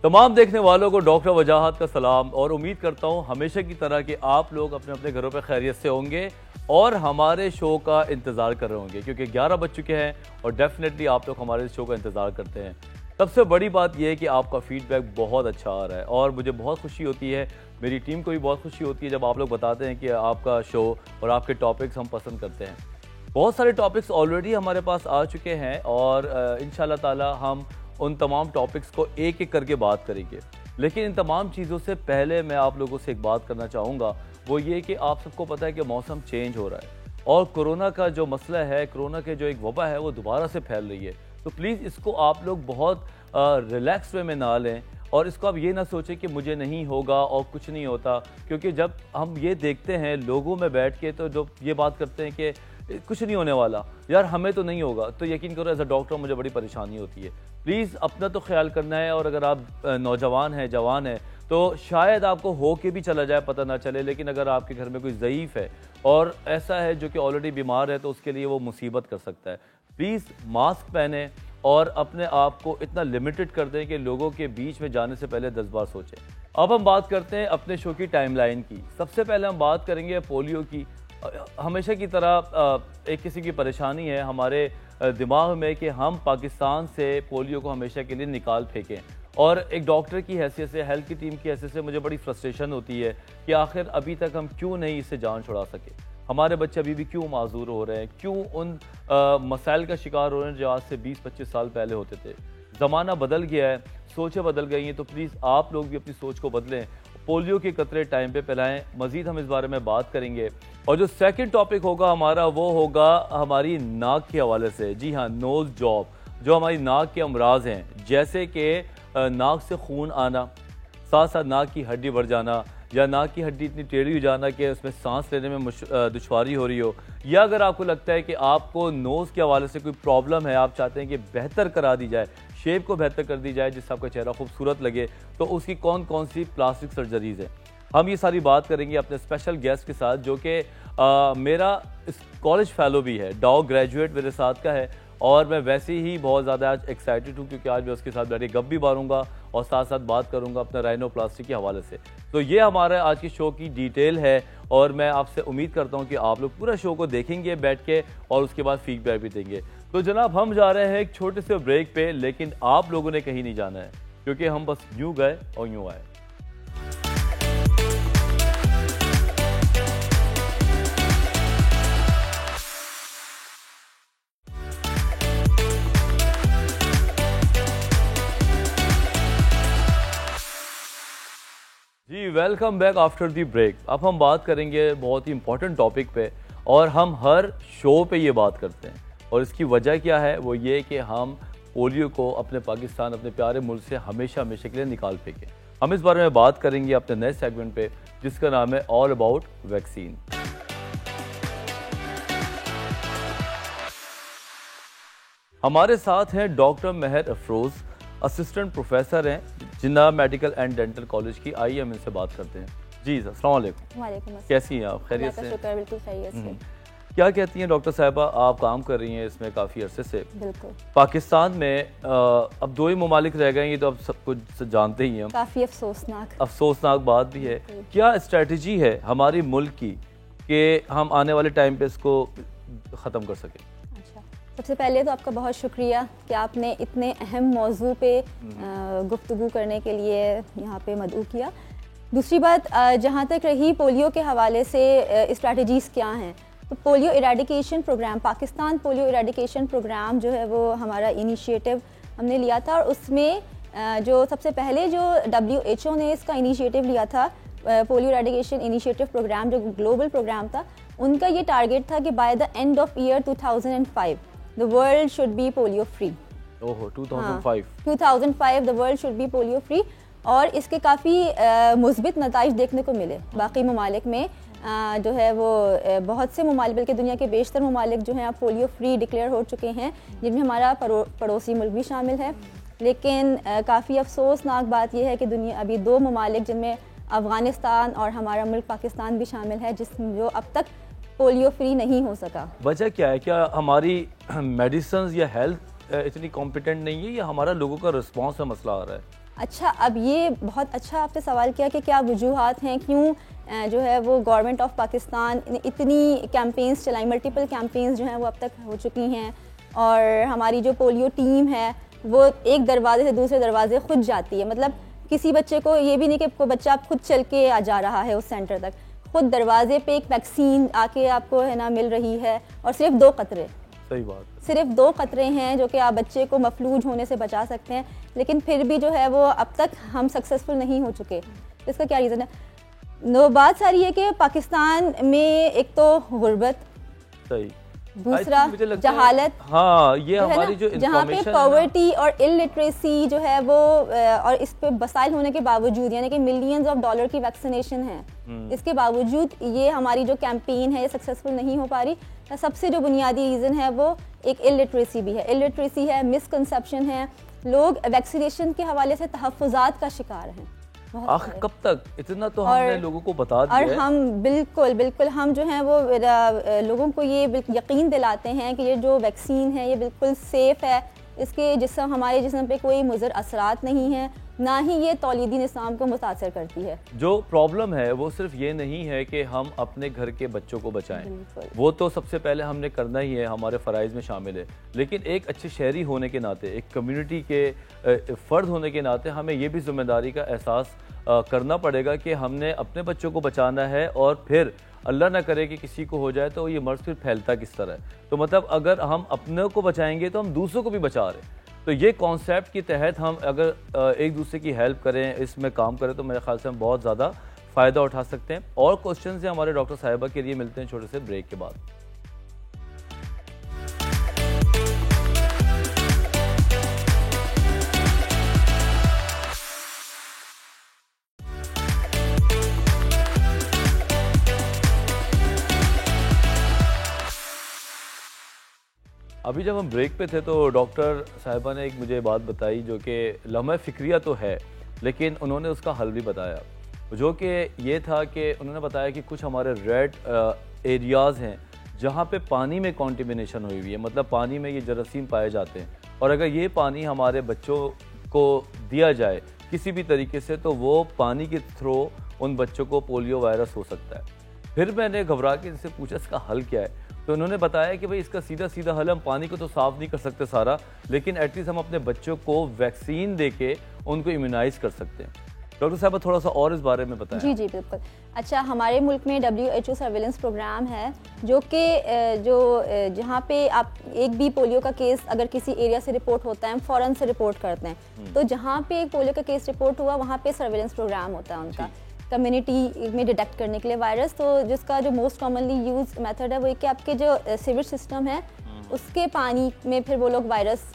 तमाम देखने वालों को डॉक्टर वजाहत का सलाम और उम्मीद करता हूँ हमेशा की तरह कि आप लोग अपने अपने घरों पर खैरियत से होंगे और हमारे शो का इंतज़ार कर रहे होंगे क्योंकि 11 बज चुके हैं और डेफिनेटली आप लोग हमारे शो का इंतज़ार करते हैं। सबसे बड़ी बात यह है कि आपका फीडबैक बहुत अच्छा आ रहा है और मुझे बहुत खुशी होती है, मेरी टीम को भी बहुत खुशी होती है जब आप लोग बताते हैं कि आपका शो और आपके टॉपिक्स हम पसंद करते हैं। बहुत सारे टॉपिक्स ऑलरेडी हमारे पास आ चुके हैं और इंशाल्लाह ताला हम उन तमाम टॉपिक्स को एक एक करके बात करेंगे। लेकिन इन तमाम चीज़ों से पहले मैं आप लोगों से एक बात करना चाहूँगा, वो ये कि आप सबको पता है कि मौसम चेंज हो रहा है और कोरोना का जो मसला है, कोरोना के जो एक वबा है वो दोबारा से फैल रही है। तो प्लीज़ इसको आप लोग बहुत रिलैक्स वे में ना लें और इसको आप ये ना सोचें कि मुझे नहीं होगा और कुछ नहीं होता, क्योंकि जब हम ये देखते हैं लोगों में बैठ के तो जो ये बात करते हैं कि कुछ नहीं होने वाला, यार हमें तो नहीं होगा, तो यकीन करो एज अ डॉक्टर मुझे बड़ी परेशानी होती है। प्लीज़ अपना तो ख्याल करना है और अगर आप नौजवान हैं, जवान हैं, तो शायद आपको हो के भी चला जाए, पता ना चले, लेकिन अगर आपके घर में कोई ज़ईफ़ है और ऐसा है जो कि ऑलरेडी बीमार है तो उसके लिए वो मुसीबत कर सकता है। प्लीज़ मास्क पहने और अपने आप को इतना लिमिटेड कर दें कि लोगों के बीच में जाने से पहले 10 बार सोचें। अब हम बात करते हैं अपने शो की टाइमलाइन की। सबसे पहले हम बात करेंगे पोलियो की। हमेशा की तरह एक किसी की परेशानी है हमारे दिमाग में कि हम पाकिस्तान से पोलियो को हमेशा के लिए निकाल फेंकें, और एक डॉक्टर की हैसियत से, हेल्थ की टीम की हैसियत से मुझे बड़ी फ्रस्ट्रेशन होती है कि आखिर अभी तक हम क्यों नहीं इससे जान छुड़ा सके। हमारे बच्चे अभी भी क्यों माजूर हो रहे हैं, क्यों उन मसाइल का शिकार हो रहे हैं जो आज से 20-25 साल पहले होते थे। ज़माना बदल गया है, सोचें बदल गई हैं, तो प्लीज़ आप लोग भी अपनी सोच को बदलें, पोलियो के कतरे टाइम पे पिलाएं। मज़ीद हम इस बारे में बात करेंगे और जो सेकंड टॉपिक होगा हमारा वो होगा हमारी नाक के हवाले से। जी हाँ, नोज़ जॉब, जो हमारी नाक के अमराज हैं, जैसे कि नाक से खून आना, साथ साथ नाक की हड्डी बढ़ जाना या नाक की हड्डी इतनी टेढ़ी हो जाना कि उसमें सांस लेने में दुश्वारी हो रही हो, या अगर आपको लगता है कि आपको नोज़ के हवाले से कोई प्रॉब्लम है, आप चाहते हैं कि बेहतर करा दी जाए, शेप को बेहतर कर दी जाए जिससे आपका चेहरा खूबसूरत लगे, तो उसकी कौन कौन सी प्लास्टिक सर्जरीज़ हैं, हम ये सारी बात करेंगे अपने स्पेशल गेस्ट के साथ जो कि मेरा कॉलेज फेलो भी है, डॉ ग्रेजुएट मेरे साथ का है और मैं वैसे ही बहुत ज़्यादा आज एक्साइटेड हूँ क्योंकि आज मैं उसके साथ बैठे गप भी मारूंगा और साथ साथ बात करूंगा अपना राइनोप्लास्टी के हवाले से। तो ये हमारा आज की शो की डिटेल है और मैं आपसे उम्मीद करता हूँ कि आप लोग पूरा शो को देखेंगे बैठ के और उसके बाद फीडबैक भी देंगे। तो जनाब, हम जा रहे हैं एक छोटे से ब्रेक पे, लेकिन आप लोगों ने कहीं नहीं जाना है क्योंकि हम बस यूँ गए और यूँ आए। जी, welcome back after the break. अब हम बात करेंगे बहुत ही इंपॉर्टेंट टॉपिक पे और हम हर शो पे ये बात करते हैं और इसकी वजह क्या है, वो ये कि हम पोलियो को अपने पाकिस्तान, अपने प्यारे मुल्क से हमेशा हमेशा के लिए निकाल फेंकें। हम इस बारे में बात करेंगे अपने नए सेगमेंट पे जिसका नाम है ऑल अबाउट वैक्सीन। हमारे साथ हैं डॉक्टर मेहर अफरोज़, असिस्टेंट प्रोफेसर हैं जिन्ना मेडिकल एंड डेंटल कॉलेज की। आइए हम इनसे बात करते हैं। जी, अस्सलाम वालेकुम। वालेकुम अस्सलाम। कैसी हैं आप? खैरियत से? शुक्र, बिल्कुल खैरियत से। क्या कहती हैं डॉक्टर साहिबा, आप काम कर रही हैं इसमें काफ़ी अरसे से। बिल्कुल। पाकिस्तान में अब 2 ही ममालिक रह गए, ये तो अब सब कुछ जानते ही हैं। काफ़ी अफसोसनाक बात भी है। क्या स्ट्रेटजी है हमारी मुल्क की कि हम आने वाले टाइम पे इसको ख़त्म कर सकें? सबसे पहले तो आपका बहुत शुक्रिया कि आपने इतने अहम मौजू पे गुफ्तगू करने के लिए यहाँ पे मदऊ किया। दूसरी बात, जहाँ तक रही पोलियो के हवाले से स्ट्रैटेजीज़ क्या हैं, तो polio eradication programme, Pakistan polio eradication programme जो है वो हमारा इनिशिएटिव हमने लिया था और उसमें जो सबसे पहले जो WHO ने इसका इनिशिएटिव लिया था, पोलियो इरेडिकेशन इनिशिएटिव प्रोग्राम जो ग्लोबल प्रोग्राम था, उनका ये टारगेट था कि by the end of year 2005 the world should be polio free। ओहो, 2005 the world should be polio free। और इसके काफ़ी मुस्बित नताइज देखने को मिले बाकी ममालिक में। जो है वो बहुत से ममालिक, बल्कि दुनिया के बेशतर ममालिक जो हैं अब पोलियो फ्री डिक्लेयर हो चुके हैं, जिनमें हमारा पड़ोसी मुल्क भी शामिल है। लेकिन काफ़ी अफसोसनाक बात यह है कि दुनिया अभी 2 ममालिक जिनमें अफ़गानिस्तान और हमारा मुल्क पाकिस्तान भी शामिल है जो अब तक पोलियो फ्री नहीं हो सका। वजह क्या है? क्या हमारी मेडिसिन या हेल्थ इतनी कॉम्पिटेंट नहीं है या हमारा लोगों का रिस्पॉन्स में मसला आ रहा है? अच्छा, अब ये बहुत अच्छा आपने सवाल किया कि क्या वजूहात हैं, क्यों जो है वो गवर्नमेंट ऑफ पाकिस्तान ने इतनी कैंपेन्स चलाई, मल्टीपल कैंपेन्स जो हैं वो अब तक हो चुकी हैं, और हमारी जो पोलियो टीम है वो एक दरवाजे से दूसरे दरवाजे खुद जाती है। मतलब किसी बच्चे को ये भी नहीं कि कोई बच्चा खुद चल के आ जा रहा है उस सेंटर तक, खुद दरवाजे पे एक वैक्सीन आके आपको है ना मिल रही है, और सिर्फ 2 कतरे, सही बात, सिर्फ 2 कतरे हैं जो कि आप बच्चे को मफलूज होने से बचा सकते हैं, लेकिन फिर भी जो है वो अब तक हम सक्सेसफुल नहीं हो चुके। इसका क्या रीज़न है? बात सारी है कि पाकिस्तान में एक तो गुर्बत, सही, दूसरा जहालत, हाँ ये हमारी जो जहाँ पे पॉवर्टी और इलिटरेसी जो है वो और इस पे वसाइल होने के बावजूद, यानी कि मिलियंस ऑफ डॉलर की वैक्सीनेशन है, इसके बावजूद ये हमारी जो कैंपेन है ये सक्सेसफुल नहीं हो पा रही। सबसे जो बुनियादी रीज़न है वो एक इलिटरेसी भी है, इलिटरेसी है, मिसकंसेप्शन है, लोग वैक्सीनेशन के हवाले से तहफ़्फ़ुज़ात का शिकार हैं। आखिर कब तक इतना तो हमने लोगों को बता दिया और हम बिल्कुल हम जो हैं वो लोगों को ये यकीन दिलाते हैं कि ये जो वैक्सीन है ये बिल्कुल सेफ़ है, इसके जिस्म हमारे जिस्म पे कोई मुज़र असरात नहीं है, ना ही ये तौलीदी निज़ाम को मुतासर करती है। जो प्रॉब्लम है वो सिर्फ ये नहीं है कि हम अपने घर के बच्चों को बचाएं, वो तो सबसे पहले हमने करना ही है, हमारे फ़राइज़ में शामिल है, लेकिन एक अच्छे शहरी होने के नाते, एक कम्युनिटी के फ़र्द होने के नाते हमें ये भी ज़िम्मेदारी का एहसास करना पड़ेगा कि हमने अपने बच्चों को बचाना है, और फिर अल्लाह ना करे कि किसी को हो जाए तो ये मर्ज़ फिर फैलता किस तरह है। तो मतलब अगर हम अपने को बचाएंगे तो हम दूसरों को भी बचा रहे हैं। तो ये कॉन्सेप्ट के तहत हम अगर एक दूसरे की हेल्प करें, इसमें काम करें, तो मेरे ख्याल से हम बहुत ज़्यादा फ़ायदा उठा सकते हैं। और क्वेश्चन से हमारे डॉक्टर साहिबा के लिए मिलते हैं छोटे से ब्रेक के बाद। अभी जब हम ब्रेक पे थे तो डॉक्टर साहिबा ने एक मुझे बात बताई जो कि लम्हा फ़िक्रिया तो है, लेकिन उन्होंने उसका हल भी बताया, जो कि ये था कि उन्होंने बताया कि कुछ हमारे रेड एरियाज़ हैं जहाँ पे पानी में कॉन्टिमिनेशन हुई हुई है, मतलब पानी में ये जरासीम पाए जाते हैं, और अगर ये पानी हमारे बच्चों को दिया जाए किसी भी तरीके से तो वो पानी के थ्रू उन बच्चों को पोलियो वायरस हो सकता है। फिर मैंने घबरा के इनसे पूछा इसका हल क्या है, तो उन्होंने बताया कि भाई इसका सीधा सीधा हल, हम पानी को तो साफ़ नहीं कर सकते सारा, लेकिन एटलीस्ट हम अपने बच्चों को वैक्सीन देके उनको इम्यूनाइज़ कर सकते हैं। डॉक्टर साहब थोड़ा सा और इस बारे में बताएं। जी जी बिल्कुल। अच्छा, हमारे मुल्क में WHO सर्विलेंस प्रोग्राम है जो कि जहाँ पे आप एक भी पोलियो का केस अगर किसी एरिया से रिपोर्ट होता है हम फ़ौरन से रिपोर्ट करते हैं। तो जहाँ पे एक पोलियो का केस रिपोर्ट हुआ वहाँ पे सर्विलेंस प्रोग्राम होता है उनका कम्युनिटी में डिटेक्ट करने के लिए वायरस। तो जिसका जो मोस्ट कॉमनली यूज मेथड है वो कि आपके जो सीवेज सिस्टम है उसके पानी में फिर वो लोग वायरस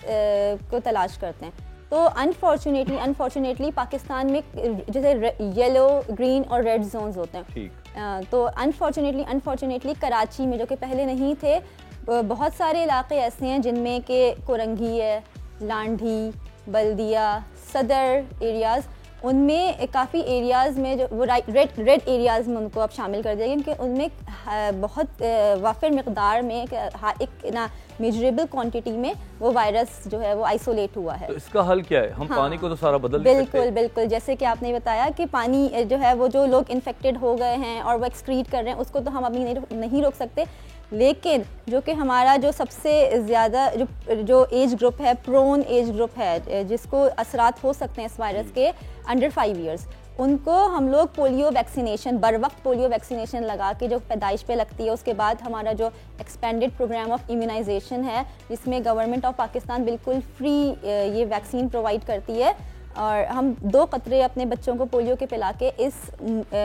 को तलाश करते हैं। तो अनफॉर्चुनेटली पाकिस्तान में जैसे येलो, ग्रीन और रेड जोन्स होते हैं। तो अनफॉर्चुनेटली कराची में, जो कि पहले नहीं थे, बहुत सारे इलाके ऐसे हैं जिनमें के कोरंगी है, लांढी, बल्दिया, सदर एरियाज़, उनमें काफ़ी एरियाज़ में जो वो रेड एरियाज़ में उनको अब शामिल कर दिया गया, क्योंकि उनमें बहुत वाफिर मिक़दार में एक ना मेजरेबल क्वांटिटी में वो वायरस जो है वो आइसोलेट हुआ है। तो इसका हल क्या है? हम पानी को तो सारा बदल सकते हैं। बिल्कुल, जैसे कि आपने बताया कि पानी जो है वो जो लोग इन्फेक्टेड हो गए हैं और वो एक्सक्रीट कर रहे हैं उसको तो हम अभी नहीं रोक सकते, लेकिन जो कि हमारा जो सबसे ज़्यादा जो एज ग्रुप है, प्रोन एज ग्रुप है, जिसको असरात हो सकते हैं इस वायरस के, अंडर 5 ईयर्स, उनको हम लोग पोलियो वैक्सीनेशन, बर वक्त पोलियो वैक्सीनेशन लगा के जो पैदाइश पे लगती है, उसके बाद हमारा जो एक्सपेंडेड प्रोग्राम ऑफ इम्यूनाइजेशन है जिसमें गवर्नमेंट ऑफ पाकिस्तान बिल्कुल फ्री ये वैक्सीन प्रोवाइड करती है, और हम 2 कतरे अपने बच्चों को पोलियो के पिला के इस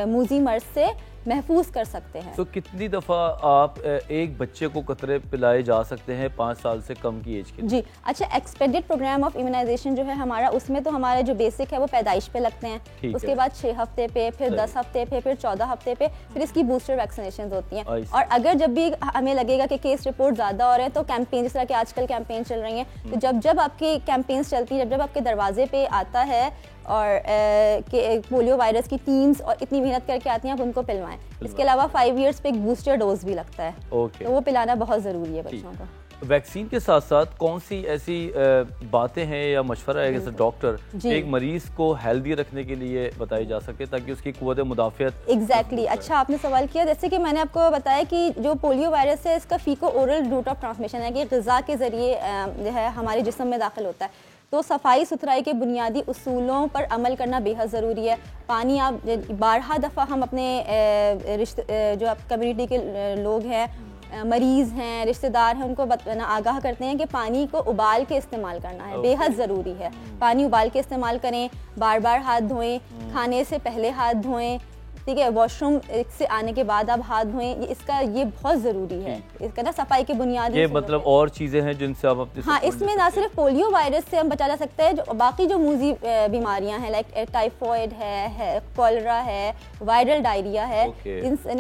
मूजी मर्ज से महफूज कर सकते हैं। तो कितनी दफ़ा आप एक बच्चे को कतरे पिलाए जा सकते हैं 5 साल से कम की एज के? जी अच्छा, एक्सपेंडेड प्रोग्राम ऑफ इम्यूनाइजेशन जो है हमारा, उसमें तो हमारे जो बेसिक है वो पैदाइश पे लगते हैं, उसके बाद 6 हफ्ते पे, फिर 10 हफ्ते पे, फिर 14 हफ्ते पे, फिर इसकी बूस्टर वैक्सीनेशन होती हैं। और अगर जब भी हमें लगेगा कि केस रिपोर्ट ज़्यादा हो रहे हैं तो कैंपेन, जिस तरह के आजकल कैंपेन चल रही हैं, तो जब आपकी कैंपेन्स चलती है, जब आपके दरवाजे पे आता है और पोलियो वायरस की टीम्स और इतनी मेहनत करके आती हैं, आप उनको पिलवाएं। इसके अलावा 5 ईयर्स पे एक बूस्टर डोज भी लगता है, तो वो पिलाना बहुत ज़रूरी है बच्चों को। वैक्सीन के साथ साथ कौन सी ऐसी बातें हैं या मशवरा है जैसे डॉक्टर एक मरीज को हेल्दी रखने के लिए बताई जा सके ताकि उसकी कुव्वत मुदाफ़ियत? एग्जैक्टली अच्छा आपने सवाल किया। जैसे कि मैंने आपको बताया कि जो पोलियो वायरस है इसका फीको ओरल रूट ऑफ ट्रांसमिशन है कि ग़िज़ा के ज़रिए जो है हमारे जिस्म में दाखिल होता है। तो सफाई सुथराई के बुनियादी उसूलों पर अमल करना बेहद ज़रूरी है। पानी आप बारहा दफ़ा हम अपने जो आप कम्युनिटी के लोग हैं, मरीज़ हैं, रिश्तेदार हैं, उनको आगाह करते हैं कि पानी को उबाल के इस्तेमाल करना है, बेहद ज़रूरी है। पानी उबाल के इस्तेमाल करें, बार बार हाथ धोएं, खाने से पहले हाथ धोएं, ठीक है, वॉशरूम से आने के बाद आप हाथ धोएं, ये बहुत ज़रूरी है। इसका ना सफाई के बुनियादी ये मतलब और चीज़ें हैं जिनसे आप अपने हाँ, इसमें ना सिर्फ पोलियो वायरस से हम बचा जा सकता है, जो बाकी जो मूजी बीमारियां हैं लाइक टाइफॉइड है, कॉलरा है, वायरल डायरिया है,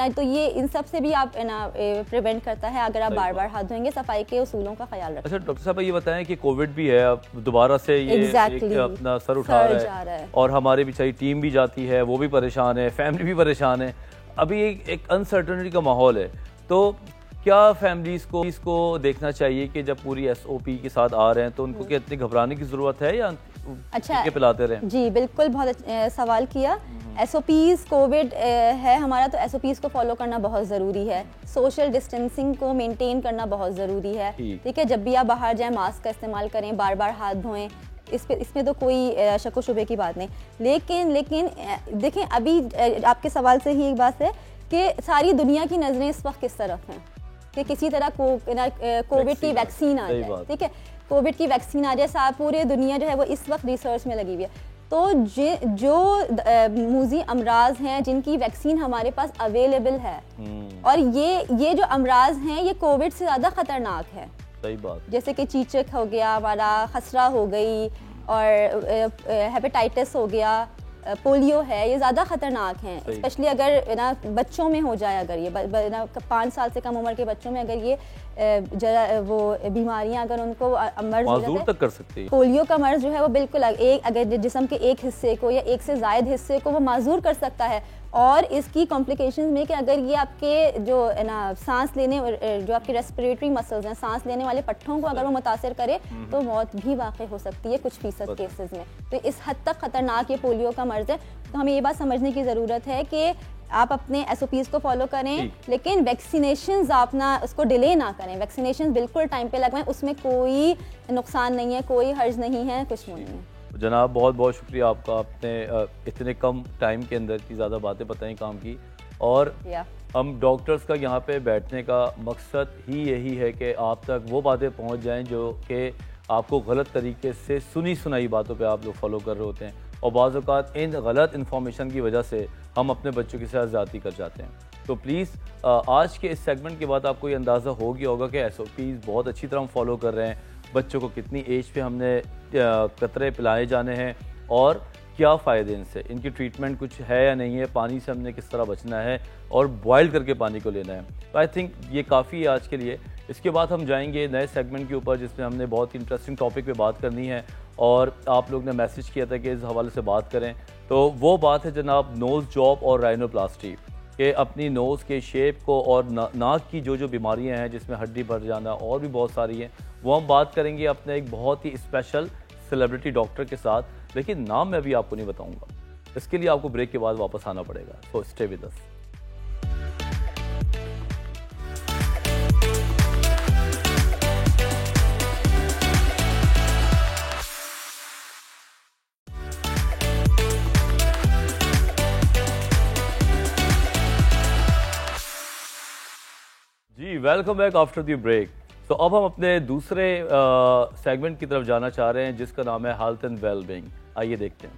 तो ये इन सब से भी आप प्रिवेंट करता है अगर आप बार बार हाथ धोएंगे, सफाई के उसूलों का ख्याल रखें। अच्छा डॉक्टर साहब ये बताएं कि कोविड भी है, अब दोबारा से ये अपना सर उठा रहा है और हमारी बेचारी टीम भी जाती है, वो भी परेशान है, फैमिली भी परेशान है। अभी एक अनसर्टेनिटी का माहौल है, तो क्या फैमिलीज को इसको देखना चाहिए कि जब पूरी SOP के साथ आ रहे हैं तो उनको क्या इतनी घबराने की जरूरत है या अच्छा पिलाते रहें? जी बिल्कुल, बहुत सवाल किया। SOPs कोविड है हमारा, तो SOPs को फॉलो करना बहुत ज़रूरी है। सोशल डिस्टेंसिंग को मेंटेन करना बहुत ज़रूरी है, ठीक है। जब भी आप बाहर जाएं मास्क का इस्तेमाल करें, बार बार हाथ धोएं, इसमें तो कोई शक व शुबे की बात नहीं। लेकिन देखें, अभी आपके सवाल से ही एक बात है कि सारी दुनिया की नज़रें इस वक्त किस तरफ हैं कि किसी तरह कोविड की वैक्सीन आ जाए, ठीक है, कोविड की वैक्सीन आ जाए। पूरे दुनिया जो है वो इस वक्त रिसर्च में लगी हुई है। तो जो मूजी अमराज हैं जिनकी वैक्सीन हमारे पास अवेलेबल है, और ये जो अमराज हैं ये कोविड से ज़्यादा ख़तरनाक है। सही बात। जैसे कि चीचक हो गया, हमारा खसरा हो गई, और हेपेटाइटिस हो गया, पोलियो है, ये ज़्यादा ख़तरनाक हैं। स्पेशली अगर ना बच्चों में हो जाए, अगर ये ना 5 साल से कम उम्र के बच्चों में अगर ये वो बीमारियां अगर उनको मर्ज माजूर तक कर सकती है। पोलियो का मर्ज जो है वो बिल्कुल अगर जिस्म के एक हिस्से को या एक से ज़ायद हिस्से को वो माजूर कर सकता है। और इसकी कॉम्प्लिकेशंस में कि अगर ये आपके जो ना सांस लेने, जो आपके रेस्पिरेटरी मसल्स हैं, सांस लेने वाले पट्टों को अगर वो मुतासर करे तो मौत भी वाक़ई हो सकती है कुछ फीसद केसेस में। तो इस हद तक ख़तरनाक ये पोलियो का मर्ज है। तो हमें ये बात समझने की ज़रूरत है कि आप अपने SOPs को फॉलो करें, लेकिन वैक्सीनेशंस आप ना उसको डिले ना करें। वैक्सीनेशन बिल्कुल टाइम पे लगवाएं, उसमें कोई नुकसान नहीं है, कोई हर्ज नहीं है, कुछ नहीं है। जनाब बहुत बहुत शुक्रिया आपका, आपने इतने कम टाइम के अंदर की ज़्यादा बातें बताई काम की। और हम डॉक्टर्स का यहाँ पे बैठने का मकसद ही यही है कि आप तक वो बातें पहुँच जाएं जो कि आपको गलत तरीके से सुनी सुनाई बातों पे आप लोग फॉलो कर रहे होते हैं, और बाज़ औक़ात इन गलत इन्फॉर्मेशन की वजह से हम अपने बच्चों के साथ ज़्यादती कर जाते हैं। तो प्लीज़ आज के इस सेगमेंट के बाद आपको ये अंदाज़ा हो गया होगा कि SOPs बहुत अच्छी तरह हम फॉलो कर रहे हैं। बच्चों को कितनी एज पे हमने कतरे पिलाए जाने हैं और क्या फ़ायदे इनसे, इनकी ट्रीटमेंट कुछ है या नहीं है, पानी से हमने किस तरह बचना है और बॉयल करके पानी को लेना है। तो आई थिंक ये काफ़ी है आज के लिए। इसके बाद हम जाएंगे नए सेगमेंट के ऊपर जिसमें हमने बहुत ही इंटरेस्टिंग टॉपिक पे बात करनी है, और आप लोग ने मैसेज किया था कि इस हवाले से बात करें। तो वो बात है जनाब नोज़ जॉब और राइनोप्लास्टी, कि अपनी नोज़ के शेप को और नाक की जो बीमारियां हैं जिसमें हड्डी भर जाना और भी बहुत सारी हैं, वो हम बात करेंगे अपने एक बहुत ही स्पेशल सेलिब्रिटी डॉक्टर के साथ, लेकिन नाम मैं अभी आपको नहीं बताऊंगा। इसके लिए आपको ब्रेक के बाद वापस आना पड़ेगा। So stay with us. जी welcome back after the break. तो अब हम अपने दूसरे सेगमेंट की तरफ जाना चाह रहे हैं जिसका नाम है हेल्थ एंड वेलबींग। आइए देखते हैं।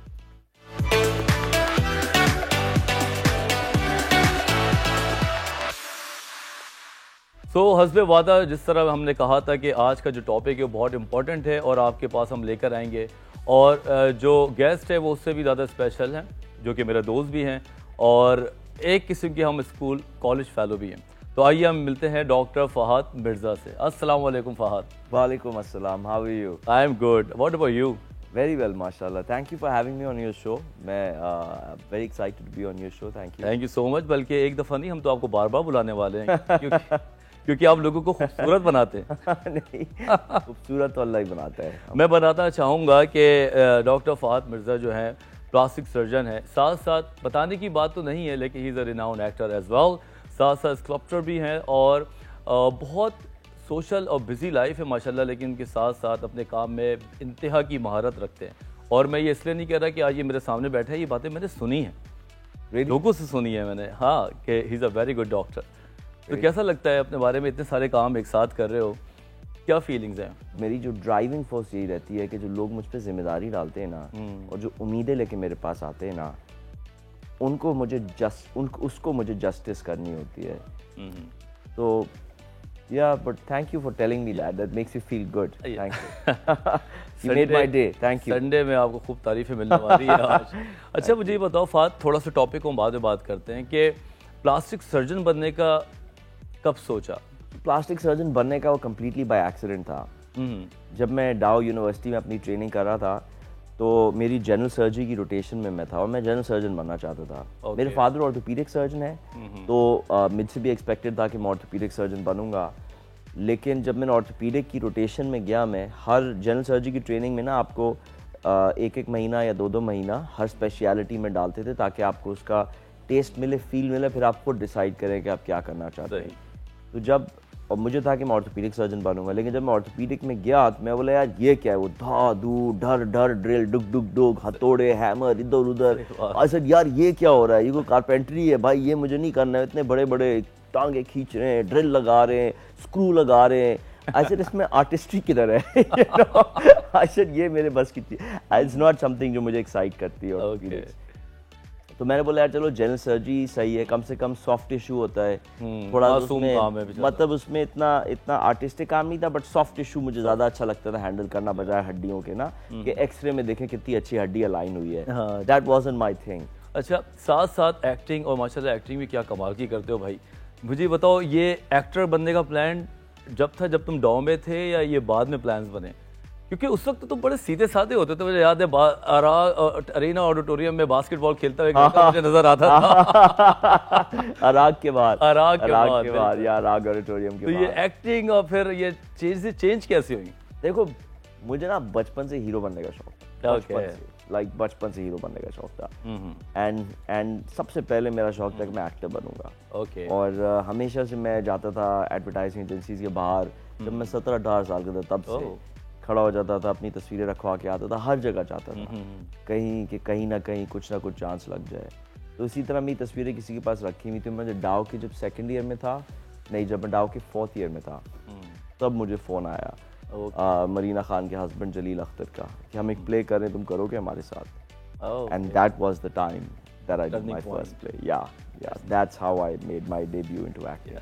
तो हस्बे वादा जिस तरह हमने कहा था कि आज का जो टॉपिक है वो बहुत इंपॉर्टेंट है और आपके पास हम लेकर आएंगे, और जो गेस्ट है वो उससे भी ज़्यादा स्पेशल हैं, जो कि मेरे दोस्त भी हैं और एक किस्म के हम स्कूल कॉलेज फेलो भी हैं। तो आइए हम मिलते हैं डॉक्टर फहद मिर्ज़ा से। अस्सलाम वालेकुम फहद। वालेकुम अस्सलाम, how are you? I am good, what about you? Very well माशाल्लाह, thank you for having me on your show. मैं very excited to be on your show, thank you. Thank you so much. बल्कि एक दफ़ा नहीं, हम तो आपको बार बार बुलाने वाले हैं क्योंकि आप लोगों को खूबसूरत बनाते हैं। नहीं, खूबसूरत तो अल्लाह ही बनाता है। मैं बताना चाहूँगा कि डॉक्टर फ़ाहद मिर्ज़ा जो हैं प्लास्टिक सर्जन है, साथ साथ बताने की बात तो नहीं है लेकिन he is a renowned actor as well, साथ साथ स्कल्पचर भी हैं और बहुत सोशल और बिजी लाइफ है माशाल्लाह, लेकिन उनके साथ साथ अपने काम में इंतहा की महारत रखते हैं। और मैं ये इसलिए नहीं कह रहा कि आज ये मेरे सामने बैठा है, ये बातें मैंने सुनी हैं, लोगों से सुनी है मैंने, हाँ, कि ही is a very good doctor. तो कैसा लगता है अपने बारे में, इतने सारे काम एक साथ कर रहे हो, क्या फीलिंग्स हैं? मेरी जो ड्राइविंग फोर्स यही रहती है कि जो लोग मुझ पर जिम्मेदारी डालते हैं ना और जो उम्मीदें लेके मेरे पास आते हैं ना, उनको मुझे उसको मुझे जस्टिस करनी होती है। तो या but thank you for telling me that makes you feel good. Thank you, you made my day. Thank you. Sunday में आपको खूब तारीफें मिलने वाली है आज। अच्छा मुझे ये बताओ फ़ाहद, थोड़ा सा टॉपिक को बाद में बात करते हैं कि प्लास्टिक सर्जन बनने का कब सोचा? प्लास्टिक सर्जन बनने का वो कम्प्लीटली बाय एक्सीडेंट था। जब मैं डाउ यूनिवर्सिटी में अपनी ट्रेनिंग कर रहा था तो मेरी जनरल सर्जरी की रोटेशन में मैं था और मैं जनरल सर्जन बनना चाहता था। मेरे फादर ऑर्थोपीडिक सर्जन है, तो मुझसे भी एक्सपेक्टेड था कि मैं ऑर्थोपीडिक सर्जन बनूंगा। लेकिन जब मैंने ऑर्थोपीडिक की रोटेशन में गया, मैं हर जनरल सर्जरी की ट्रेनिंग में ना आपको एक महीना या दो महीना हर स्पेशलिटी में डालते थे ताकि आपको उसका टेस्ट मिले, फील मिले, फिर आप खुद डिसाइड करें कि आप क्या करना चाहते हैं। तो जब और मुझे था कि मैं ऑर्थोपीडिक सर्जन बनूंगा, लेकिन जब मैं ऑर्थोपीडिक में गया तो मैं बोला यार ये क्या है, वो धा धू ढर ढर ड्रिल डुक डुक डुक हथौड़े हैमर इधर उधर। आई सेड यार ये क्या हो रहा है, ये कोई कारपेंट्री है भाई, ये मुझे नहीं करना है। इतने बड़े बड़े टांगे खींच रहे हैं, ड्रिल लगा रहे हैं, स्क्रू लगा रहे हैं। आई सेड इसमें आर्टिस्ट्री किधर है? आई सेड ये मेरे बस की चीज, इट्स नॉट समथिंग जो मुझे एक्साइट करती है। तो मैंने बोला यार चलो जनरल सर्जरी सही है, कम से कम सॉफ्ट टिश्यू होता है, थोड़ा उसमें मतलब उसमें इतना आर्टिस्टिक काम नहीं था, बट सॉफ्ट टिश्यू मुझे ज़्यादा अच्छा लगता था हैंडल करना बजाय हड्डियों के ना, कि एक्सरे में देखें कितनी अच्छी हड्डी अलाइन हुई है। That wasn't my thing. अच्छा, साथ साथ एक्टिंग, और माशाल्लाह एक्टिंग भी क्या कमाल की करते हो भाई। मुझे बताओ ये एक्टर बनने का प्लान जब तुम डॉ में थे या ये बाद में प्लान्स बने? क्योंकि उस वक्त तो बड़े सीधे साधे होते थे। मुझे याद है अरेना ऑडिटोरियम में बास्केटबॉल खेलता हुआ मुझे नजर आता था। अराग के बाद या अराग ऑडिटोरियम के बाद। तो ये एक्टिंग और फिर ये चेंज कैसे हुई? देखो मुझे ना बचपन से हीरो बनने का शौक था, बचपन से हीरो बनने का शौक था। एंड सबसे पहले मेरा शौक था कि मैं एक्टर बनूंगा। और हमेशा से मैं जाता था एडवर्टाइजिंग एजेंसीज के बाहर, जब मैं 17-18 साल का था तब से खड़ा हो जाता था, अपनी तस्वीरें रखवा के आता था, हर जगह जाता था कहीं ना कहीं कुछ ना कुछ चांस लग जाए। तो इसी तरह मेरी तस्वीरें किसी के पास रखी हुई थी। मैं डाव के जब सेकंड ईयर में था, नहीं जब मैं डाव के 4th ईयर में था, तब मुझे फ़ोन आया मरीना खान के हस्बैंड जलील अख्तर का कि हम एक प्ले कर रहे हैं, तुम करोगे हमारे साथ? And that was the time that I did my first play. Yeah that's how I made my debut into acting.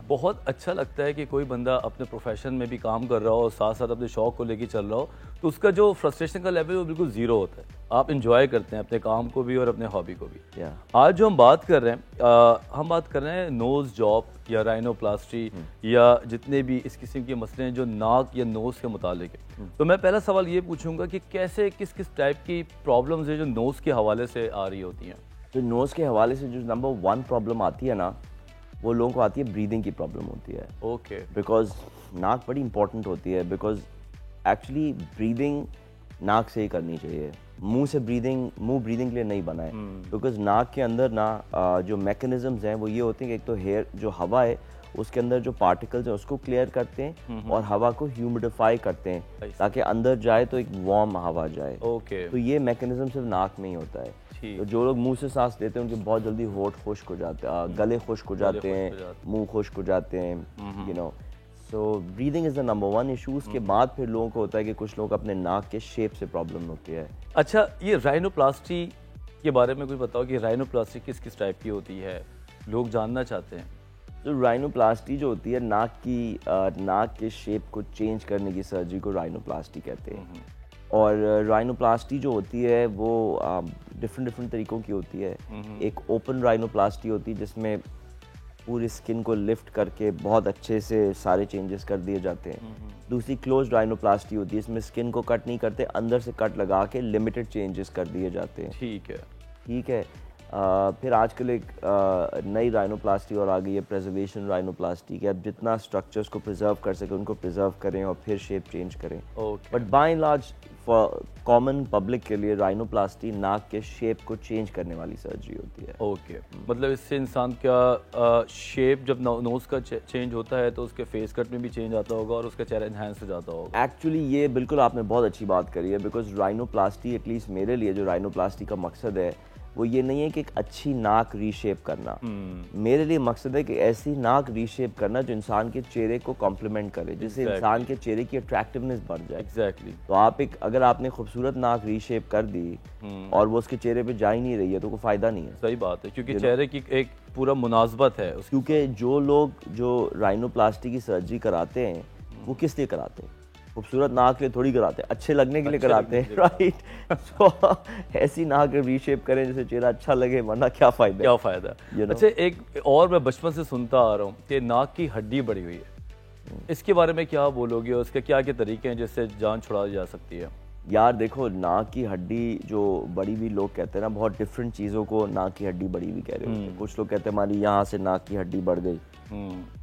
बहुत अच्छा लगता है कि कोई बंदा अपने प्रोफेशन में भी काम कर रहा हो और साथ साथ अपने शौक को लेके चल रहा हो, तो उसका जो फ्रस्ट्रेशन का लेवल है वो बिल्कुल ज़ीरो होता है। आप इंजॉय करते हैं अपने काम को भी और अपने हॉबी को भी। आज जो हम बात कर रहे हैं, हम बात कर रहे हैं नोज़ जॉब या राइनोप्लास्टी या जितने भी इस किस्म के मसले हैं जो नाक या नोज़ के मुतालिक है। तो मैं पहला सवाल ये पूछूंगा कि कैसे किस टाइप की प्रॉब्लम्स है जो नोज़ के हवाले से आ रही होती हैं? तो नोज़ के हवाले से जो नंबर 1 प्रॉब्लम आती है ना, वो लोगों को आती है ब्रीदिंग की प्रॉब्लम होती है। ओके। बिकॉज नाक बड़ी इंपॉर्टेंट होती है, बिकॉज एक्चुअली ब्रीदिंग नाक से ही करनी चाहिए। मुंह ब्रीदिंग के लिए नहीं बना है। बिकॉज नाक के अंदर ना जो मैकेनिज्म्स हैं वो ये होते हैं कि एक तो हेयर जो हवा है उसके अंदर जो पार्टिकल्स हैं उसको क्लियर करते हैं और हवा को ह्यूमिडिफाई करते हैं ताकि अंदर जाए तो एक वार्म हवा जाए। ओके। तो ये मैकेनिज्म सिर्फ नाक में ही होता है। तो जो लोग मुंह से सांस लेते हैं उनके बहुत जल्दी होठ खुश्क हो जाते हैं, गले खुश्क हो जाते हैं, मुंह खुश्क हो जाते हैं, you know. So breathing is the number 1 issue. उसके बाद फिर लोगों को होता है कि कुछ लोग अपने नाक के शेप से प्रॉब्लम होती है। अच्छा, ये राइनोप्लास्टी के बारे में कुछ बताओ कि राइनोप्लास्टी किस टाइप की होती है, लोग जानना चाहते हैं। तो राइनोप्लास्टी जो होती है नाक के शेप को चेंज करने की सर्जरी को राइनोप्लास्टी कहते हैं। और राइनोप्लास्टी जो होती है वो डिफरेंट तरीकों की होती है। एक ओपन राइनोप्लास्टी होती है जिसमें पूरी स्किन को लिफ्ट करके बहुत अच्छे से सारे चेंजेस कर दिए जाते हैं। दूसरी क्लोज्ड राइनोप्लास्टी होती है, इसमें स्किन को कट नहीं करते, अंदर से कट लगा के लिमिटेड चेंजेस कर दिए जाते हैं। ठीक है। फिर आजकल एक नई राइनोप्लास्टी और आ गई है, प्रिजर्वेशन राइनोप्लास्टी, कि आप जितना स्ट्रक्चर्स को प्रिजर्व कर सकें उनको प्रिजर्व करें और फिर शेप चेंज करें। But by and large for common public के लिए राइनोप्लास्टी नाक के शेप को चेंज करने वाली सर्जरी होती है। मतलब इससे इंसान का शेप जब नोज का चेंज होता है तो उसके फेस कट में भी चेंज आता होगा और उसका चेहरा एनहांस हो जाता होगा। एक्चुअली ये बिल्कुल आपने बहुत अच्छी बात करी है, बिकॉज राइनोप्लास्टी एटलीस्ट मेरे लिए जो राइनोप्लास्टी का मकसद है वो ये नहीं है कि एक अच्छी नाक रीशेप करना। मेरे लिए मकसद है कि ऐसी नाक रीशेप करना जो इंसान के चेहरे को कॉम्प्लीमेंट करे, जिससे इंसान के चेहरे की अट्रैक्टिवनेस बढ़ जाए। तो आप अगर आपने खूबसूरत नाक रीशेप कर दी और वो उसके चेहरे पे जा ही नहीं रही है तो कोई फायदा नहीं है। सही बात है, क्योंकि चेहरे की एक पूरा मुनासबत है। क्योंकि जो लोग जो राइनोप्लास्टी की सर्जरी कराते हैं वो किस लिए कराते हैं? खूबसूरत नाक के लिए थोड़ी कराते हैं, अच्छे लगने के लिए कराते हैं, राइट? तो ऐसी नाक रीशेप करें जिससे चेहरा अच्छा लगे, वरना क्या फ़ायदा। अच्छा, एक और मैं बचपन से सुनता आ रहा हूँ कि नाक की हड्डी बढ़ी हुई है, इसके बारे में क्या बोलोगे? उसके क्या क्या तरीके हैं जिससे जान छुड़ा जा सकती है? यार देखो, नाक की हड्डी जो बड़ी हुई लोग कहते हैं ना, बहुत डिफरेंट चीज़ों को नाक की हड्डी बढ़ी हुई कह रहे होते हैं। कुछ लोग कहते हैं हमारी यहाँ से नाक की हड्डी बढ़ गई,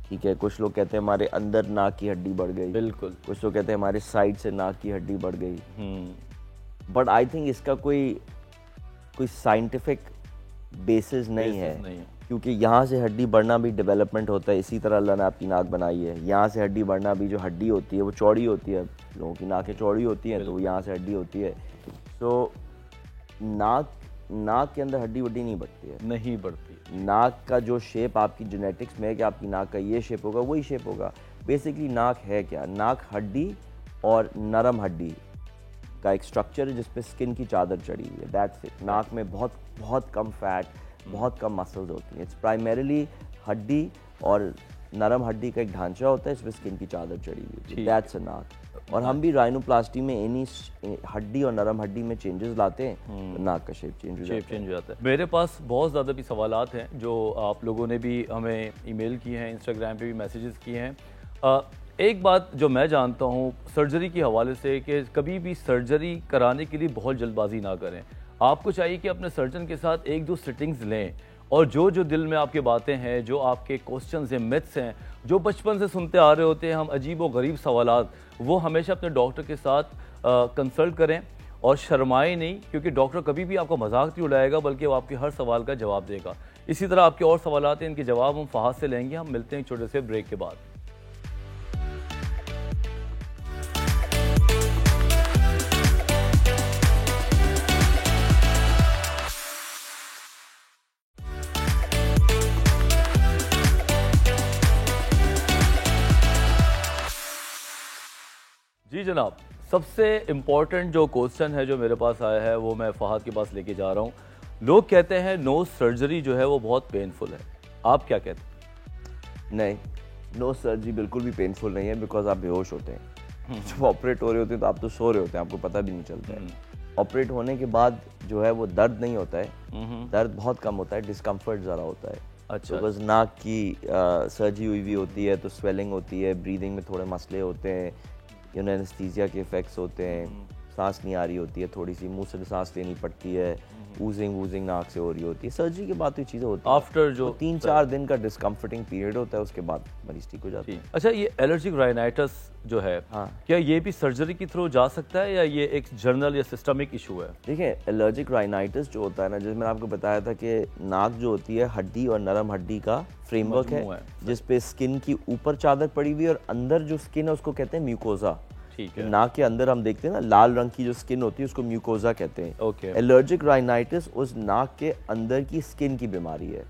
ठीक है। कुछ लोग कहते हैं हमारे अंदर नाक की हड्डी बढ़ गई, बिल्कुल। कुछ लोग कहते हैं हमारे साइड से नाक की हड्डी बढ़ गई। बट आई थिंक इसका कोई साइंटिफिक बेसिस नहीं है, क्योंकि यहाँ से हड्डी बढ़ना भी डेवलपमेंट होता है। इसी तरह अल्लाह ने आपकी नाक बनाई है, यहाँ से हड्डी बढ़ना भी, जो हड्डी होती है वो चौड़ी होती है, लोगों की नाकें चौड़ी होती हैं तो यहाँ से हड्डी होती है। तो नाक के अंदर हड्डी वड्डी नहीं बढ़ती। नाक का जो शेप आपकी जेनेटिक्स में है कि आपकी नाक का ये शेप होगा, वही शेप होगा। बेसिकली नाक है क्या? नाक हड्डी और नरम हड्डी का एक स्ट्रक्चर है जिसपे स्किन की चादर चढ़ी हुई है, दैट्स इट। नाक में बहुत कम फैट, बहुत कम मसल्स होती हैं। इट्स प्राइमरीली हड्डी और नरम हड्डी का एक ढांचा होता है, इस पर स्किन की चादर चढ़ी हुई है, दैट्स अ नाक। और हम भी राइनोप्लास्टी में इन्हीं हड्डी और नरम हड्डी में चेंजेस लाते हैं, तो नाक का शेप चेंज हो जाता है। मेरे पास बहुत ज़्यादा भी सवालात हैं जो आप लोगों ने भी हमें ईमेल किए हैं, इंस्टाग्राम पे भी मैसेजेस किए हैं। एक बात जो मैं जानता हूँ सर्जरी के हवाले से, कि कभी भी सर्जरी कराने के लिए बहुत जल्दबाजी ना करें। आपको चाहिए कि अपने सर्जन के साथ 1-2 सिटिंग्स लें और जो दिल में आपके बातें हैं, जो आपके क्वेश्चंस हैं, मिथ्स हैं, जो बचपन से सुनते आ रहे होते हैं हम अजीब व गरीब सवालात, वो हमेशा अपने डॉक्टर के साथ कंसल्ट करें और शर्माएं नहीं, क्योंकि डॉक्टर कभी भी आपका मजाक नहीं उड़ाएगा, बल्कि वो आपके हर सवाल का जवाब देगा। इसी तरह आपके और सवालात हैं, इनके जवाब हम फहाद से लेंगे। हम मिलते हैं छोटे से ब्रेक के बाद। जी जनाब, सबसे इम्पॉर्टेंट जो क्वेश्चन है जो मेरे पास आया है वो मैं फहाद के पास लेके जा रहा हूँ। लोग कहते हैं नोज सर्जरी जो है वो बहुत पेनफुल है, आप क्या कहते हैं? नहीं, नोज सर्जरी बिल्कुल भी पेनफुल नहीं है, बिकॉज आप बेहोश होते हैं। जब ऑपरेट हो रहे होते हैं तो आप तो सो रहे होते हैं, आपको पता भी नहीं चलता है। ऑपरेट होने के बाद जो है वो दर्द नहीं होता है, दर्द बहुत कम होता है, डिस्कम्फर्ट ज़रा होता है। अच्छा। बिकॉज नाक की सर्जरी हुई होती है तो स्वेलिंग होती है, ब्रीदिंग में थोड़े मसले होते हैं, एनेस्थीसिया के इफेक्ट्स होते हैं, सांस नहीं आ रही होती है, थोड़ी सी मुंह से सांस लेनी पड़ती है, वूजिंग नाक से हो रही होती है। सर्जरी के बाद तो ये चीज़ें होती हैं। आफ्टर जो 3-4 दिन का डिस्कम्फर्टिंग पीरियड होता है, उसके बाद मरीज ठीक हो जाती है। अच्छा, ये एलर्जिक राइनाइटिस जो है, हाँ, क्या ये भी सर्जरी के थ्रू जा सकता है या ये एक जर्नल या सिस्टमिक इशू है? देखिए, एलर्जिक राइनाइटिस जो होता है ना, जैसे मैंने आपको बताया था कि नाक जो होती है हड्डी और नरम हड्डी का फ्रेमवर्क है, जिसपे स्किन की ऊपर चादर पड़ी हुई है और अंदर जो स्किन है उसको कहते हैं म्यूकोजा। ठीक है। नाक के अंदर हम देखते हैं ना लाल रंग की जो स्किन होती है उसको म्यूकोजा कहते हैं। ओके। एलर्जिक राइनाइटिस उस नाक के अंदर की स्किन की बीमारी है।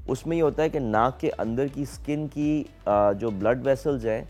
उसमें ये होता है कि नाक के अंदर की स्किन की जो ब्लड वेसल्स हैं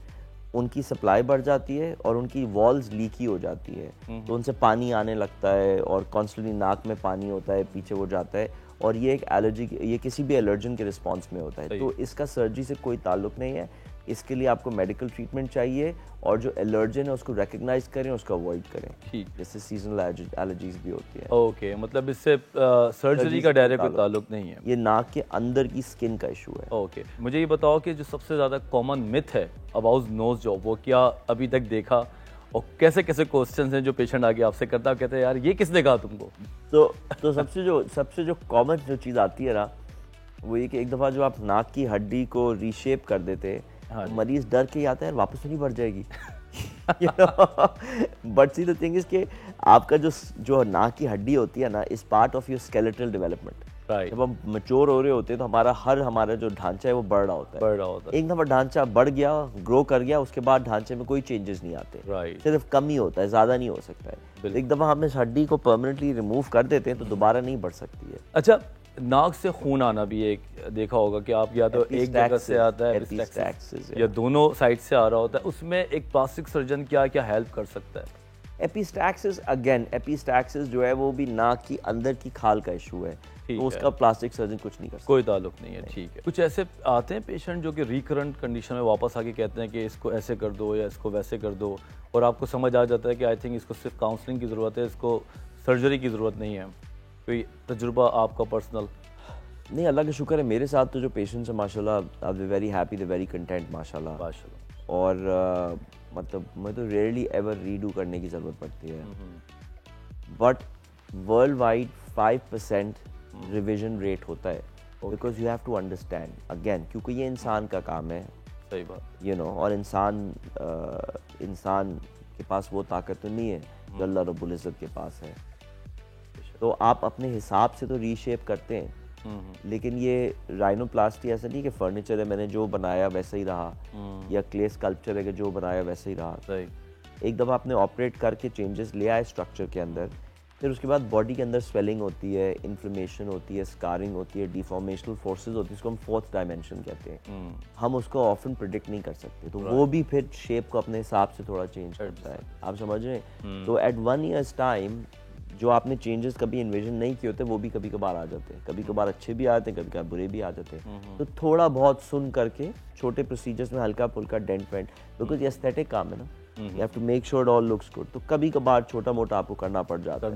उनकी सप्लाई बढ़ जाती है और उनकी वॉल्स लीकी हो जाती है, तो उनसे पानी आने लगता है और कॉन्स्टेंटली नाक में पानी होता है, पीछे वो जाता है, और ये एक एलर्जी, ये किसी भी एलर्जन के रिस्पॉन्स में होता है। तो इसका सर्जरी से कोई ताल्लुक नहीं है। इसके लिए आपको मेडिकल ट्रीटमेंट चाहिए और जो एलर्जन है उसको रिकग्नाइज करें, उसको अवॉइड करें। ठीक, जैसे सीजनल एलर्जीज भी होती है। ओके, मतलब इससे सर्जरी का डायरेक्ट कोई ताल्लुक नहीं है, ये नाक के अंदर की स्किन का इशू है। ओके, मुझे ये बताओ कि जो सबसे ज़्यादा कॉमन मिथ है अबाउट नोज जॉब, वो क्या अभी तक देखा और कैसे कैसे क्वेश्चन हैं जो पेशेंट आके आपसे करता है, कहते हैं यार ये किसने कहा तुमको? तो सबसे जो कॉमन जो चीज़ आती है ना, वो ये कि एक दफ़ा जो आप नाक की हड्डी को रीशेप कर देते, हाँ, तो मरीज डर के आता है वापस तो नहीं बढ़ जाएगी। But see the thing is कि आपका जो नाक की हड्डी होती है ना, is part of your skeletal development. जब हम मैच्योर हो रहे होते हैं तो हमारा जो ढांचा है वो बढ़ रहा होता है। एक दफा ढांचा बढ़ गया, ग्रो कर गया, उसके बाद ढांचे में कोई चेंजेस नहीं आते, सिर्फ कम ही होता है, ज्यादा नहीं हो सकता है। एक दफा हम इस हड्डी को परमानेंटली रिमूव कर देते हैं तो दोबारा नहीं बढ़ सकती है। अच्छा, नाक से खून आना भी एक देखा होगा कि आप या तो एक जगह से आता है या दोनों साइड से आ रहा होता है, उसमें एक प्लास्टिक सर्जन क्या क्या हेल्प कर सकता है? एपिस्टैक्सिस जो है वो भी नाक की अंदर की खाल का इशू है, तो उसका प्लास्टिक सर्जन कुछ नहीं कर सकता, कोई ताल्लुक नहीं है। ठीक है। कुछ ऐसे आते हैं पेशेंट जो कि रिकरेंट कंडीशन में वापस आके कहते हैं कि इसको ऐसे कर दो या इसको वैसे कर दो, और आपको समझ आ जाता है कि आई थिंक इसको सिर्फ काउंसलिंग की ज़रूरत है, इसको सर्जरी की ज़रूरत नहीं है। कोई तजुर्बा आपका पर्सनल? नहीं, अल्लाह का शुक्र है, मेरे साथ तो जो पेशेंट्स हैं माशाल्लाह, I am very happy, they very content माशाल्लाह। और मतलब मैं तो रेयरली एवर रीडू करने की ज़रूरत पड़ती है। But worldwide 5% revision rate होता है, because you have to understand again, क्योंकि ये इंसान का काम है। सही बात, यू नो, और इंसान के पास वो ताकत तो नहीं है जो अल्लाह रब्बुल इज़्ज़त के पास है। तो आप अपने हिसाब से तो रीशेप करते हैं, लेकिन ये राइनोप्लास्टी ऐसा नहीं कि फर्नीचर है, मैंने जो बनाया वैसा ही रहा, या क्ले स्कल्पचर है कि जो बनाया वैसा ही रहा। सही। एक दफ़ा आपने ऑपरेट करके चेंजेस ले आए स्ट्रक्चर के अंदर, फिर उसके बाद बॉडी के अंदर स्वेलिंग होती है, इन्फ्लेमेशन होती है, स्कारिंग होती है, डिफॉर्मेशनल फोर्सेस होती है, इसको हम 4th डायमेंशन कहते हैं। हम उसको ऑफन प्रिडिक्ट नहीं कर सकते, तो वो भी फिर शेप को अपने हिसाब से थोड़ा चेंज करता है। आप समझ रहे हैं? तो एट 1 ईयर्स टाइम जो आपने चेंजेस कभी इन्विजन नहीं किए होते, वो भी कभी कभार आ जाते हैं, कभी कभार अच्छे भी आते हैं, कभी कभार बुरे भी आ जाते हैं। तो थोड़ा बहुत सुन करके छोटे प्रोसीजर्स में हल्का फुल्का डेंट वेंट, बिकॉज ये एस्थेटिक काम है ना, you have to make sure all looks good, तो कभी कभार छोटा मोटा आपको करना पड़ जाता है।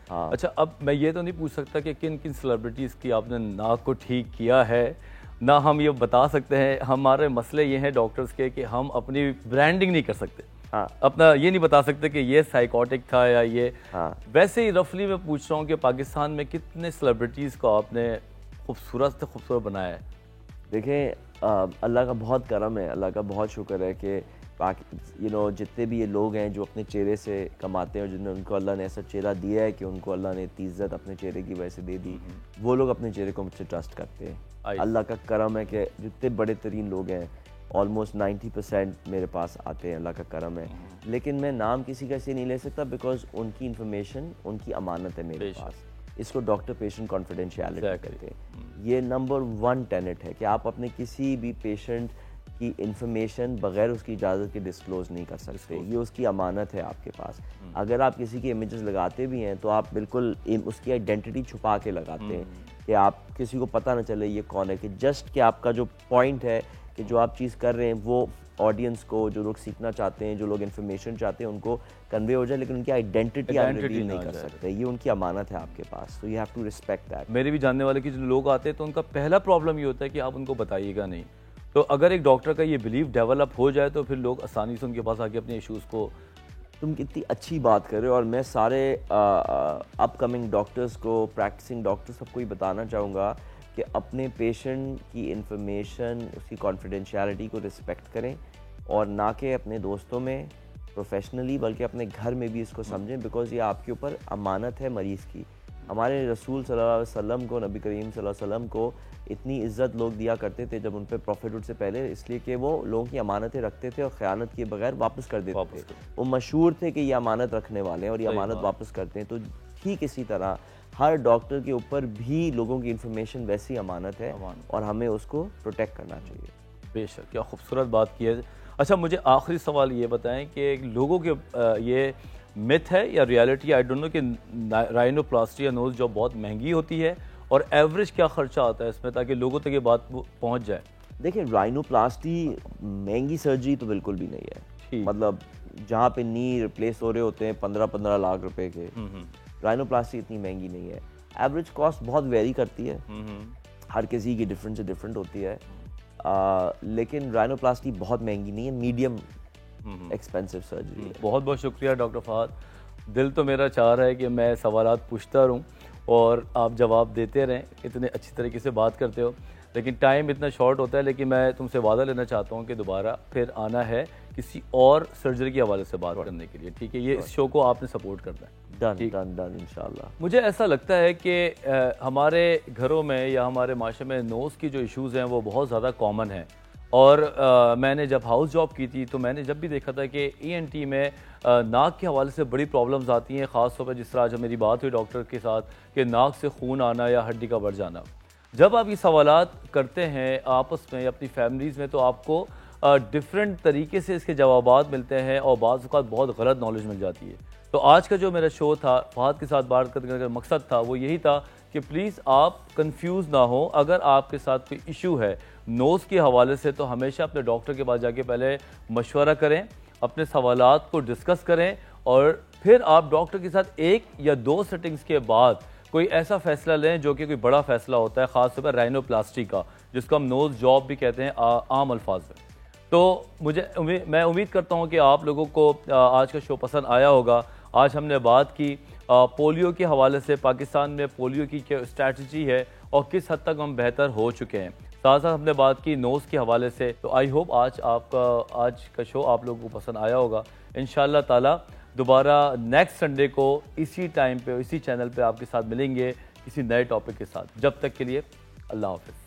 हाँ। अच्छा, अब मैं ये तो नहीं पूछ सकता कि किन किन सेलिब्रिटीज़ की आपने नाक को ठीक किया है, ना हम ये बता सकते हैं। हमारे मसले ये हैं डॉक्टर्स के कि हम अपनी ब्रांडिंग नहीं कर सकते। हाँ। अपना ये नहीं बता सकते कि ये साइकोटिक था या ये। हाँ। वैसे ही रफली मैं पूछ रहा हूँ कि पाकिस्तान में कितने सेलिब्रिटीज़ को आपने खूबसूरत से खूबसूरत बनाया है? देखें, अल्लाह का बहुत करम है, अल्लाह का बहुत शुक्र है कि जितने भी ये लोग हैं जो अपने चेहरे से कमाते हैं और जिन्हें उनको अल्लाह ने ऐसा चेहरा दिया है कि उनको अल्लाह ने इतनी इज्जत अपने चेहरे की वजह से दे दी, वो लोग अपने चेहरे को मुझसे ट्रस्ट करते हैं। अल्लाह का करम है कि जितने बड़े तरीन लोग हैं, ऑलमोस्ट 90% मेरे पास आते हैं, अल्लाह का करम है। लेकिन मैं नाम किसी का ऐसे नहीं ले सकता, बिकॉज उनकी इन्फॉर्मेशन उनकी अमानत है मेरे पास। इसको डॉक्टर पेशेंट कॉन्फिडेंशियलिटी कहते हैं। ये नंबर 1 टेनेट है कि आप अपने किसी भी पेशेंट की इन्फॉर्मेशन बगैर उसकी इजाज़त के डिस्क्लोज नहीं कर सकते, ये उसकी अमानत है आपके पास। अगर आप किसी की इमेजेस लगाते भी हैं तो आप बिल्कुल उसकी आइडेंटिटी छुपा के लगाते हैं कि आप किसी को पता ना चले ये कौन है, कि जस्ट कि आपका जो पॉइंट है कि जो आप चीज़ कर रहे हैं वो ऑडियंस को, जो लोग सीखना चाहते हैं, जो लोग इन्फॉर्मेशन चाहते हैं, उनको कन्वे हो जाए, लेकिन उनकी आइडेंटिटी आप रिवील नहीं कर सकते। ये उनकी अमानत है आपके पास, तो you have to respect that. मेरे भी जानने वाले कि जो लोग आते हैं तो उनका पहला प्रॉब्लम ये होता है कि आप उनको बताइएगा नहीं। तो अगर एक डॉक्टर का ये बिलीव डेवलप हो जाए तो फिर लोग आसानी से उनके पास आके अपने इश्यूज़ को। तुम कितनी अच्छी बात कर रहे हो, और मैं सारे अपकमिंग डॉक्टर्स को, प्रैक्टिसिंग डॉक्टर्स सबको ही बताना चाहूँगा कि अपने पेशेंट की इन्फॉर्मेशन, उसकी कॉन्फिडेंशियलिटी को रिस्पेक्ट करें, और ना कि अपने दोस्तों में प्रोफेशनली बल्कि अपने घर में भी इसको समझें, बिकॉज ये आपके ऊपर अमानत है मरीज़ की। हमारे रसूल सल्लल्लाहु अलैहि वसल्लम को, नबी करीम सल्लल्लाहु अलैहि वसल्लम को इतनी इज्जत लोग दिया करते थे जब उन पर प्रॉफिटहुड से पहले, इसलिए कि वो लोगों की अमानतें रखते थे और ख़यानत किए बगैर वापस कर देते थे। वो मशहूर थे कि ये अमानत रखने वाले हैं और ये अमानत वापस करते हैं। तो ठीक इसी तरह हर डॉक्टर के ऊपर भी लोगों की इन्फॉर्मेशन वैसी अमानत है और हमें उसको प्रोटेक्ट करना चाहिए। बेशक, क्या खूबसूरत बात की है। अच्छा, मुझे आखिरी सवाल ये बताएं कि लोगों के ये मिथ है या रियलिटी, आई डोंट नो, कि राइनोप्लास्टी या नोज जॉब बहुत महंगी होती है, और एवरेज क्या खर्चा आता है इसमें, ताकि लोगों तक ये बात पहुंच जाए? देखिए, राइनोप्लास्टी महंगी सर्जरी तो बिल्कुल भी नहीं है। मतलब जहाँ पे नी रिप्लेस हो रहे होते हैं 15-15 लाख रुपए के, राइनोप्लास्टी इतनी महंगी नहीं है। एवरेज कॉस्ट बहुत वेरी करती है, हर किसी की डिफरेंट से डिफरेंट होती है, लेकिन राइनोप्लास्टी बहुत महंगी नहीं है, मीडियम एक्सपेंसिव सर्जरी। बहुत बहुत शुक्रिया डॉक्टर फहद। दिल तो मेरा चाह रहा है कि मैं सवालात पूछता रहूँ और आप जवाब देते रहें, इतने अच्छी तरीके से बात करते हो, लेकिन टाइम इतना शॉर्ट होता है। लेकिन मैं तुमसे वादा लेना चाहता हूँ कि दोबारा फिर आना है किसी और सर्जरी के हवाले से बात करने के लिए, ठीक है? ये इस शो को आपने सपोर्ट करना है। डन इंशाल्लाह। मुझे ऐसा लगता है कि हमारे घरों में या हमारे माशरे में नोज़ की जो इश्यूज़ हैं वो बहुत ज़्यादा कॉमन है। और मैंने जब हाउस जॉब की थी तो मैंने जब भी देखा था कि ENT में नाक के हवाले से बड़ी प्रॉब्लम्स आती हैं, ख़ास तौर पर जिस तरह आज मेरी बात हुई डॉक्टर के साथ कि नाक से खून आना या हड्डी का बढ़ जाना। जब आप ये सवालात करते हैं आपस में या अपनी फैमिलीज़ में तो आपको डिफरेंट तरीके से इसके जवाबात मिलते हैं और बाज़ औक़ात बहुत गलत नॉलेज मिल जाती है। तो आज का जो मेरा शो था, फहद के साथ बात करने का मकसद था वो यही था कि प्लीज़ आप कंफ्यूज ना हो। अगर आपके साथ कोई इशू है नोज़ के हवाले से तो हमेशा अपने डॉक्टर के पास जाके पहले मशवरा करें, अपने सवालात को डिस्कस करें और फिर आप डॉक्टर के साथ 1 या 2 सेटिंग्स के बाद कोई ऐसा फ़ैसला लें जो कि कोई बड़ा फ़ैसला होता है, ख़ास तौर पर राइनोप्लास्टी का, जिसको हम नोज़ जॉब भी कहते हैं आम अल्फाज में। तो मैं उम्मीद करता हूँ कि आप लोगों को आज का शो पसंद आया होगा। आज हमने बात की पोलियो के हवाले से, पाकिस्तान में पोलियो की क्या स्ट्रैटेजी है और किस हद तक हम बेहतर हो चुके हैं। साथ साथ हमने बात की नोज़ के हवाले से। तो आई होप आज का शो आप लोगों को पसंद आया होगा। इंशाअल्लाह ताला दोबारा नेक्स्ट संडे को इसी टाइम पे इसी चैनल पे आपके साथ मिलेंगे किसी नए टॉपिक के साथ। जब तक के लिए अल्लाह हाफ़िज़।